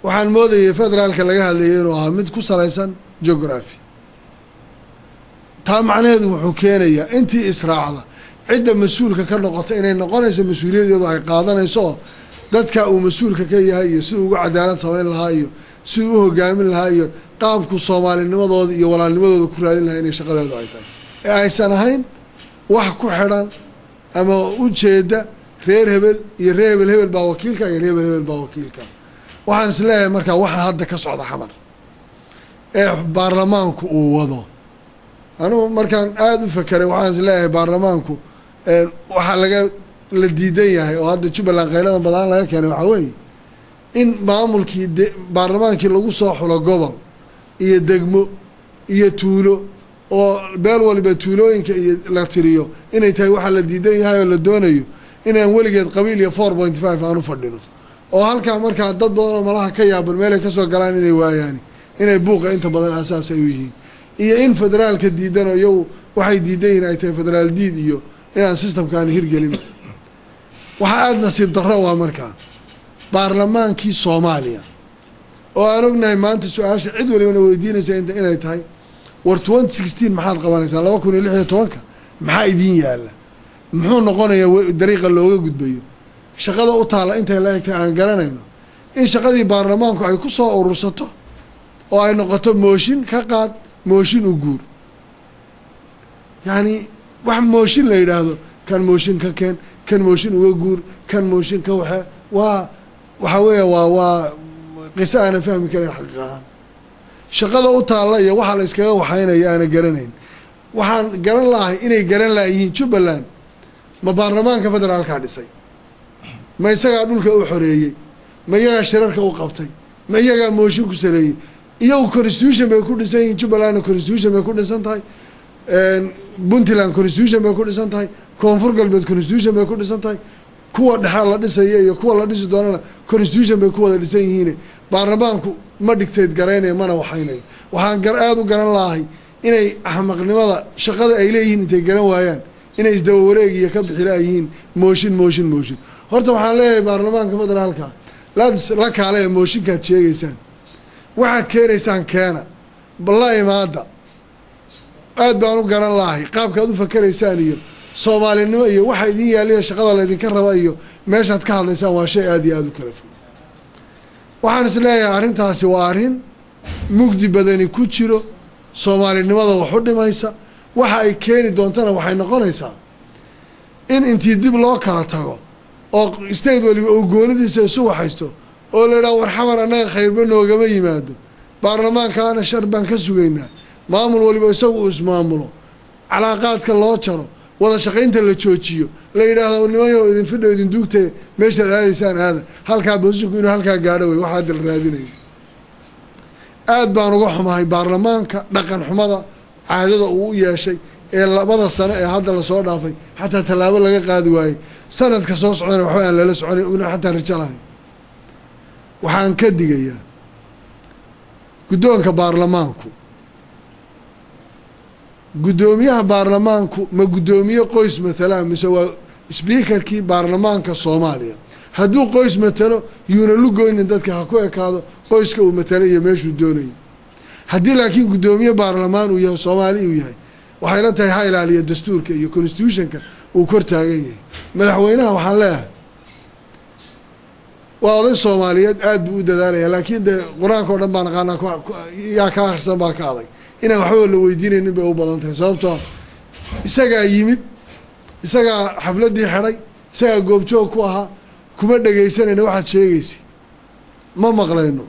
waxaan moodayay federaalka laga hadlayay inuu ahaa mid ku salaysan geography taa macnaheedu wuxuu keenayaa intii israacda cidda mas-uulka ka noqota inay noqonayso mas-uuliyadeedu ay qaadanayso oo dadka uu mas-uulka ka yahay iyo si ugu cadaalad samayn lahaa iyo si u hogaamin lahaa iyo qaabku soomaalinimadooda iyo walaalnimadooda ku raadin lahaa inay shaqadeedu ay tahay ee aysan ahayn wax ku xidhan ama ujeeda reer hebel iyo reer hebel hebel baa wakiilka iyo reer hebel hebel baa wakiilka waxaan is leeyahay markaa waxa hadda ka socda xamar ee baarlamaanku uu wado anugu markaan aada u fakeray waxaan is leeyahay baarlamaanku waxaa la diidan yahay oo hadda jubbaland qaylada badan laga keenay waxaa weeye in maamulkii baarlamaankii lagu soo xulo gobol iyo degmo iyo tuulo oo beel waliba tuulooyinka iyo la tiriyo inay tahay waxaa la diidan yahay oo la doonayo inaan weligeed qabiil iyo 4.5 aan u fadhino oo halkaa markaa dad badan oo malaha ka yaaban meelay kasoo galaan inay waayaan inay buuqa inta badan asaas ay u yihiin iyo in federaalka diidan oo iyagu waxay diidan yihiin ay tahay federaal diid iyo inaan systemkaan hirgelin waxaa aada nasiib darro waa markaa baarlamaankii Soomaaliya oo aan ognahay maanta su-aasha cid walibana weydiinaysa inay tahay war 2016 maxaad qabanaysaa 2016 maxaa idiin yaala muxuu noqonayaa dariiqa looga gudbayo shaqada u taala intay la egtay aan garanayno in shaqadii baarlamaanku ay ku soo urursato oo ay noqoto mooshin ka qaad mooshin u guur yani wax mooshin la yidhaahdo kan mooshin ka keen kan mooshin uga guur kan mooshin ka waxa weeya waa qiso aanan fahmi karin xaqiiqahaan shaqada u taalla iyo waxa la iskaga waxaynaya aana garanayn waxaan garan lahay inay garan laayihiin Jubbaland ma baarlamaanka federaalka dhisay ma isagaa dhulka u xoreeyey ma iyagaa shirarka u qabtay ma iyagaa mooshin ku sareeyey iyagu constitution bay ku dhisan yihiin Jubbaland constitution bay ku dhisan tahay Puntland constitution bay ku dhisan tahay Koonfur Galbeed constitution bay ku dhisan tahay kuwa dhaxal la dhisay iyo kuwa la dhisi doonana constitution bay ku wada dhisan yihiin baarlamaanku ma dictate gareynay mana waxaynay waxaan aad u garan lahay inay ahmaqnimada shaqada ay leeyihiin intay garan waayaan inay isdaba wareeg iyo ka bixilaayihiin mooshin horta waxaan leeyahay baarlamaanka federaalka la kaalay mooshinkaad sheegaysaan waxaad keenaysaan keena ballaahi maada aad baan u garan lahay qaabkaad u fakaraysaan iyo soomaalinimo iyo waxa idin yaaliya shaqada la idinka raba iyo meeshaad ka hadlaysaan waa shay aad iyo aad u kala fog waxaan is leeyahay arrintaasi waa arrin mugdi badani ku jiro soomaalinimada wax u dhimaysa waxa ay keeni doontana waxay noqonaysaa in intii dib loo kala tago oo state waliba uu goonidiisa isu waxaysto oo la yidhaha war xamar annaga khayrba noogama yimaado baarlamaankaana shar baan ka sugaynaa maamul waliba isagu uu ismaamulo calaaqaadka loo jaro wada shaqaynta la joojiyo la yidhaahdo nimayo idin fidho idin duugtee meeshaad aadaysaan aada halkaa boosinku inuu halkaa gaadho wey waxaa dal raadinaya aad baan uga xumahay baarlamaanka dhaqan xumada caadada uu u yeeshay ee 2 sano ee hadda lasoo dhaafay xataa tallaabo laga qaadi waayey sanadka soo socdana waxba aan lala soconin una xataa rajo lahayn waxaan ka digayaa guddoonka baarlamaanku guddoomiyaha baarlamaanku ma guddoomiye qoys matala mise waa speakerkii baarlamaanka Soomaaliya hadduu qoys matalo yuuna lugoynin dadka ha ku ekaado qoyska uu matalo iyo meeshuu doonayo haddii laakiin guddoomiye baarlamaan uu yahay Soomaali uu yahay waxay la tahay ha ilaaliya dastuurka iyo constitutionka uu kor taagan yahay madaxweynaha waxaan leeyahay waa oday Soomaaliyeed aad buu u dadaalaya laakiin de quraanka oo dhan baan aqaanaa yaa ka akhrisan baa ka aday inaan waxba la weydiinaynin bay u badan tahay sababtoo isagaa yimid isagaa xafladii xidhay isagaa goobjoog ku ahaa kuma dhagaysanayna waxaad sheegaysa ma maqlayno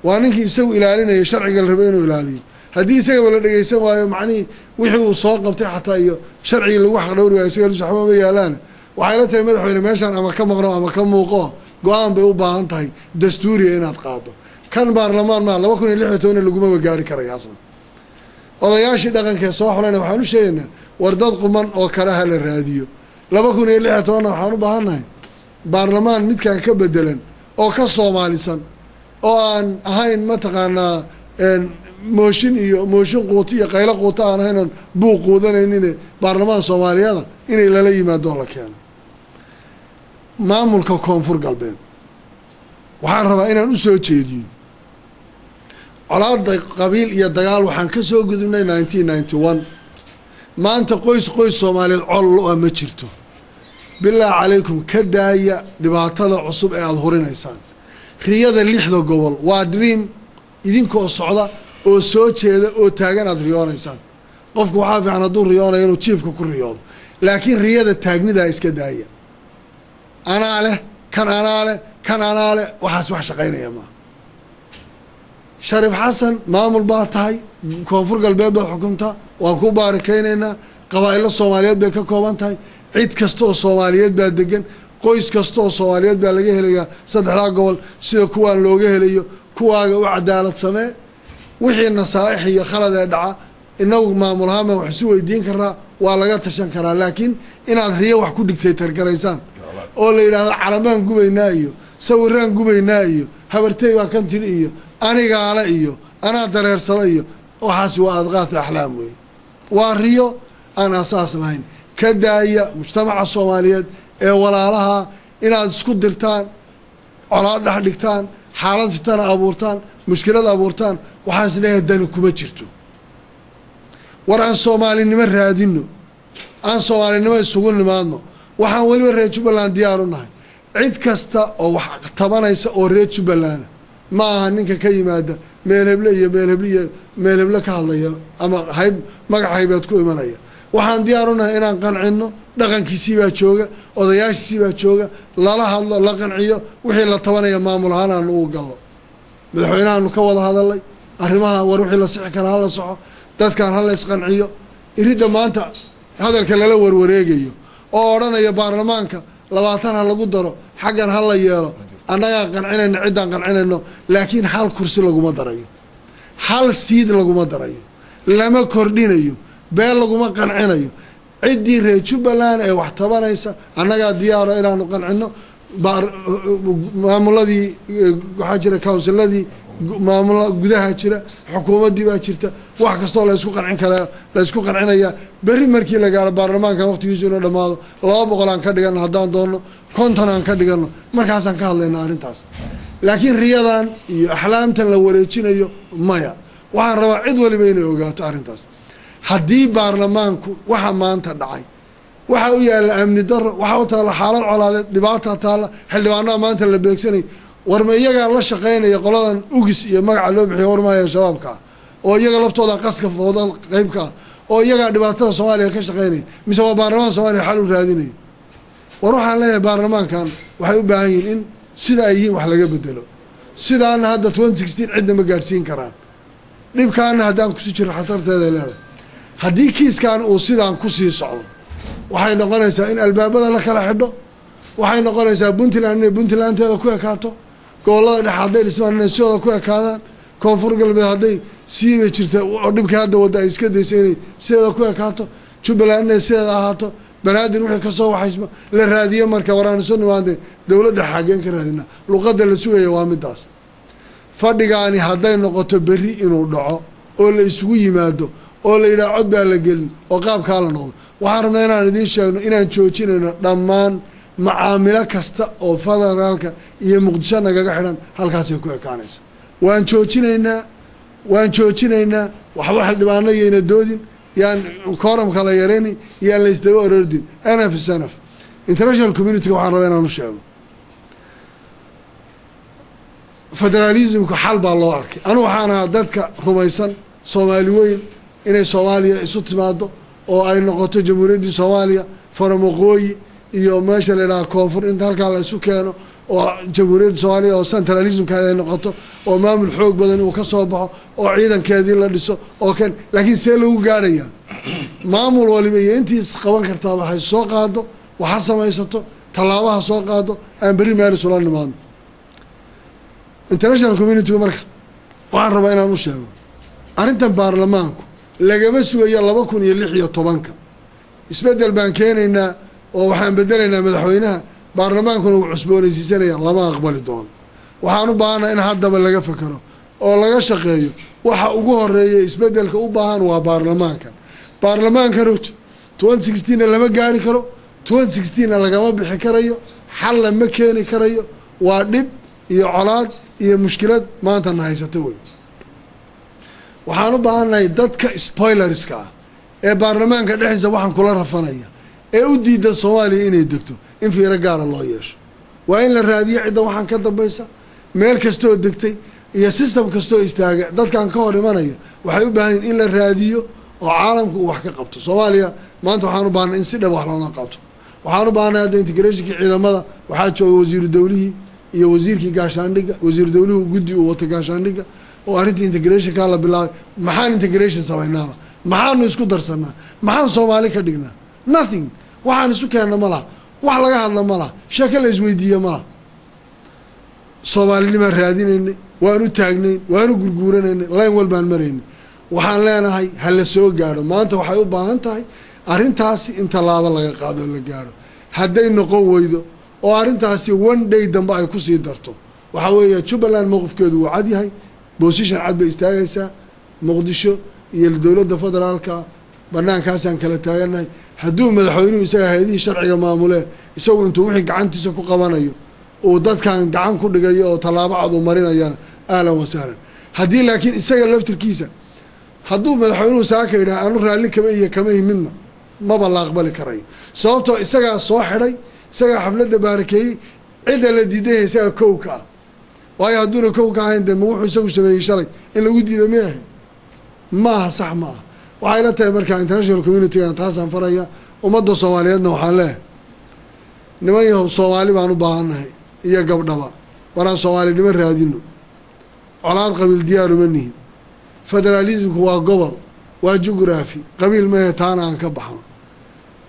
waa ninkii isagu ilaalinaya sharciga la rabo inuu ilaaliyo haddii isagaba la dhagaysan waayo macnihii wixii uu soo qabtay xataa iyo sharcigii lagu xaq dhowri waayo isaga waxba ma yaalaan waxay la tahay madaxweyne meeshaan ama ka maqno ama ka muuqo go-aan bay u baahan tahay dastuuriya inaad qaado kan baarlamaan maa 2016 lagumaba gaari karayo aslan odayaashii dhaqanka soo xulayna waxaan u sheegaynaa war dad quman oo kale ha la raadiyo 2016 waxaan u baahannahay baarlamaan midkaan ka bedelan oo ka Soomaalisan oo aan ahayn mataqaanaa mooshin quuto iyo qaylo quuto aan ahayn buuq quudanaynin baarlamaan Soomaaliyada inay lala yimaado la keeno maamulka Koonfur Galbeed waxaan rabaa inaan u soo jeediyo colaadda qabiil iyo dagaal waxaan ka soo gudubnay 1991 maanta qoys Soomaaliyeed col ma jirto bilaa calaykum ka daaya dhibaatada cusub ee aad horinaysaan riyada 6 gobol waa dream idinkoo socda oo soo jeeda oo taagan aad riyoonaysaan qofku waxa fiican hadduu riyoonayo inuu jiifka ku riyoodo laakiin riyada taagnida iska daaya anaa leh kan anaa leh waxaas wax shaqaynaya ma Sharif Xasan maamul baa tahay koonfur galbeed baa xukunta waan ku baarikeynaynaa qabaa'ilo Soomaaliyeed bay ka kooban tahay cid kasta oo Soomaaliyeed baa degan qoys kasta oo Soomaaliyeed baa laga helayaa 3 gobol sida kuwaan looga helayo kuwaaga u cadaalad samee wixii nasaaix iyo khalad ee dhaca inagu maamul ahaan wax isu weydiin karaa waa laga tashan karaa laakiin inaad riyo wax ku dhigtay targaraysaan oo la yiraahdo calamaan gubaynaa iyo sawiraan gubaynaa iyo habartay waa kan tiri iyo anigaala iyo anaa dareersada iyo waxaas waa adqaat axlaam weey waa riyo aan asaas lahayn ka daaya mujtamaca Soomaaliyeed ee walaalaha inaad isku dirtaan colaad dhex dhigtaan xaalad fitan abuurtaan mushkilad abuurtaan waxaan isleeyahay dani kuma jirto war aan Soomaalinimo raadino aan Soomaalinimo isugu nimaadno waxaan waliba reer Jubbaland diyaar u nahay cid kasta oo wax tabanaysa oo reer Jubbaland ma aha ninka ka yimaada meelheble ka hadlaya ama hayb magac haybeed ku imanaya waxaan diyaar u nahay inaan qancino dhaqankiisii baa jooga odayaashiisii baa jooga lala hadlo la qanciyo wixii la tabanaya maamul ahaan aan u galno madaxweynaha ka wada hadalay arrimaha war wixii la sixi karaa la soco dadkan hal is qanciyo irida maanta hadalka lala warwareegayo oo oranaya baarlamaanka 20 ha lagu daro xagan hal la yeelo annaga qancinayna cidaan qancinayno laakiin hal kursi laguma darayo hal siid laguma darayo lama kordhinayo beel laguma qancinayo ciddii reer Jubbaland ee wax tabanaysa annaga diyaar inaanu qancino maamuladii waxa jira counciladii maamul gudaha jira xukuumadii baa jirta wax kasto la isku qancin kara la isku qancinaya bari markii la gaaro baarlamaanka waqtigiisu inuu dhamaado 200 aan ka dhigano hadaan doono 50 aan ka dhigano markaas aan ka hadlaynaa arintaas laakiin riyadan iyo axlaamtan la wareejinayo maya waxaan rabaa cid waliba inay ogaato arintaas haddii baarlamaanku waxa maanta dhacay waxa uu yaala amni darro waxa uu taala xaalad colaadeed dhibaato taala xildhibaanada maanta la beegsanay warma iyaga la shaqeynaya qoladan ugis iyo magaca loo bixiyo warmaaya shabaabka oo iyaga laftooda qaska foodan qaybka oo iyaga dhibaatada Soomaaliya ka shaqeynay mise waa baarlamaanka Soomaaliya xal u raadinay war waxaan leeyahay baarlamaankan waxay u baahan yihiin in sida ay yihiin wax laga bedelo sidaan hadda 2016 cidna ma gaarsiin karaan dhibkaana haddaan ku sii jiro xatarteeda leedahay haddii kiiskan uu sidaan ku sii socdo waxay noqonaysaa in albaabada la kala xidho waxay noqonaysaa Puntlandteeda ku ekaato gobolada dhexe hadday dhismaan inay sidooda ku ekaadaan koonfur galbeed hadday siiba jirta oo dhibka hadda wadda ay iska dayso inay sidooda ku ekaato Jubbaland inay sideeda ahaato banaadir wixii ka soo waxaysma la raadiyo marka waraan soo nimaade dawladda xageen ka raadina luqadda la sugayo waa midaas fadhigaani hadday noqoto berri inuu dhaco oo la isugu yimaado oo la yiraahdo cod baa la gelin oo qaabka la noqdo waxaan rabnaa inaan idin sheegno inaan joojinayno dhammaan macaamilo kasta oo federaalka iyo Muqdisho nagaga xiran halkaas ay ku ekaanayso waan joojinaynaa waxba xildhibaanayna doodin yaan kooram kala yareeni yaan la isdaba orordin sanaf international community waxaan rabaa inaan u sheego federalismku xal baa loo arkay anu waxaan ahaa dadka rumaysan Soomaali weyn inay Soomaaliya isu timaado oo ay noqoto jamhuuriyadda Soomaaliya farmaqooyi iyo meesha la yiraahdo koonfur inta halka la isu keeno oo jamhuuriyadda Soomaaliya oo centralismka ay noqoto oo maamul xoog badan uu ka soo baxo oo ciidankeedii la dhiso oo kan laakiin see lagu gaaraya maamul waliba iyo intiis qaban kartaa waxay soo qaado waxa samaysato talaabaha soo qaado aan bari meel soo nimaado international community marka waxaan rabaa inaan u sheego arintan baarlamaanku lagama sugayo 2016 isbedel baan keenaynaa oo waxaan bedelaynaa madaxweynaha baarlamaankuna uu cusboonaysiisanaya lama aqbali doono waxaan u baahanahay in haddaba laga fakaro oo laga shaqeeyo waxa ugu horeeya isbedelka u baahan waa baarlamaankan 2016 lama gaari karo 2016 lagama bixi karayo xal lama keeni karayo waa dhib iyo colaad iyo mushkilad maanta na haysato wey waxaan u baahannahay dadka spoilerska ah ee baarlamaanka dhexdiisa waxaan kula rafanaya ee u diida Soomaaliya inay degto in fiiro gaar ah loo yeesho waa in la raadiyo cidda waxaan ka dambaysa meel kastoo degtay iyo system kastoo istaaga dadkan ka hor imanaya waxay u baahan in la raadiyo oo caalamku wax ka qabto Soomaaliya maanta waxaan u baahnaa in si dhab wax looga qabto waxaan u baahnaa hadda integrationka ciidamada waxaa jooga wasiiru dawlihi iyo wasiirkii gaashaandhigga wasiiru dawlihu guddi uu wato gaashaandhigga oo arrinta integration ka la bilaabay maxaan integration sameynaa maxaanu isku darsanaa maxaan Soomaali ka dhignaa nothing waxaan isu keenna malaha wax laga hadla malaha sheeko la isweydiiyo malaha Soomaalinima raadinaynay waanu taagnay waanu gurguuranaynay line walbaan maraynay waxaan leenahay hal la soo gaaro maanta waxay u baahan tahay arrintaasi in talaabo laga qaado la gaaro hadday noqon weydo oo arrintaasi one day dambe ay ku sii darto waxa weeye Jubaland mowqifkeedu uu cad yahay position cad bay istaagaysaa Muqdisho iyo dawladda federaalka banaankaasaan kala taaganahay hadduu madaxweynuhu isaga hay'adihii sharciga maamule isagu intuu wixii gacantiisa ku qabanayo oo dadkan gacan ku dhigayo oo talaabo cad u marinayana ahlan wa sahlan haddii laakiin isaga laftirkiisa hadduu madaxweynuhu saaka yidhaah aanu raalli kama iyo kama midna maba la aqbali karayo sababtoo isagaa soo xidhay isagaa xafladda baarakeeyey cidda la diiday isaga kowka ah waayo hadduuna kowka ahayn dee ma wuxuu isagu sameeyey shalay in lagu diido ma ahay maaha sax ma aha waxay la tahay markaa international communitygana taasaan faraya ummadda Soomaaliyeedna waxaan leeyahay niman yahow Soomaali baan u baahannahay iyo gabdhaba waraan Soomaalinimo raadino colaad qabiil diyaar uma nihin federalismku waa gobol waa jugraafi qabiil ma taana aan ka baxno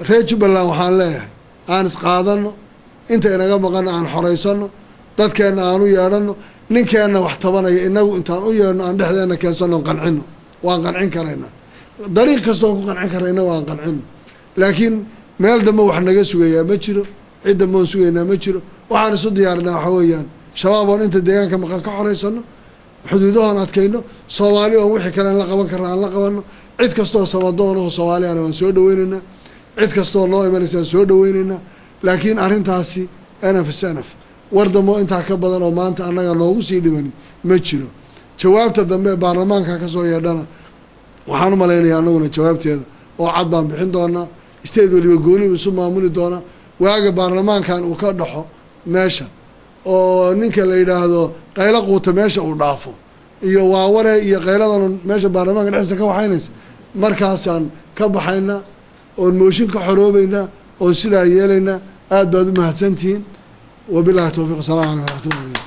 reer Jubaland waxaan leeyahay aan isqaadano inta inaga maqan aan xoreysano dadkeena aan u yeedhano ninkeena wax tabanaya inagu intaan u yeedhno aan dhexdeena keensano qancino waan qancin karaynaa dariiq kastoo ku qancin karayna waan qancino laakiin meel dambe wax naga sugayaa ma jiro cid dambe oo sugaynaa ma jiro waxaan isu diyaarinaa waxa weeyaan shabaab oo inta deegaanka maqan ka xoreysano xuduudahan adkayno Soomaali oo wixii kale la qaban karnaa aan la qabano cid kastoo samadoon oo Soomaaliyaana waan soo dhaweynaynaa cid kastoo noo imanaysa soo dhaweynaynaa laakiin arrintaasi anaf wardamo intaa ka badan oo maanta annaga noogu sii dhimani ma jiro jawaabta dambe baarlamaanka ka soo yeedhana waxaan u maleynayaa annaguna jawaabteeda oo cad baan bixin doonaa isteed waliba gooni isu maamuli doonaa waaga baarlamaankan uu ka dhaxo meesha oo ninka la yidhaahdo qaylo quuta meesha uu dhaafo iyo waaware iyo qayladan meesha baarlamaanka dhexdiisa ka waxaynaysa markaasaan ka baxaynaa oon mooshin ka xoroobaynaa oon sidaa yeelaynaa aad baad u mahadsantihiin wabilaahi tawfiiq. Assalaamu calaykum waraxmatullahi.